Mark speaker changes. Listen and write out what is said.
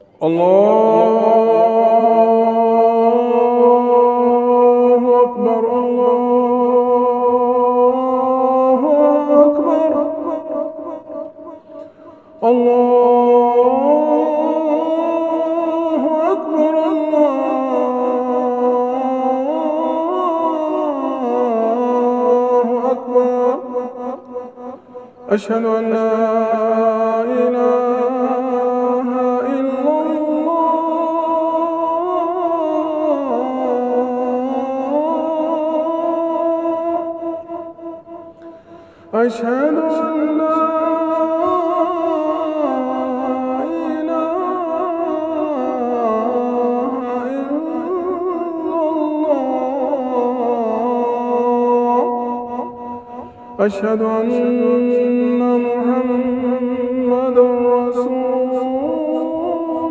Speaker 1: الله أكبر، الله أكبر، الله أكبر، الله أكبر. أشهد أن لا إله إلا الله. أشهد أن لا إله إلا الله. أشهد أن محمدا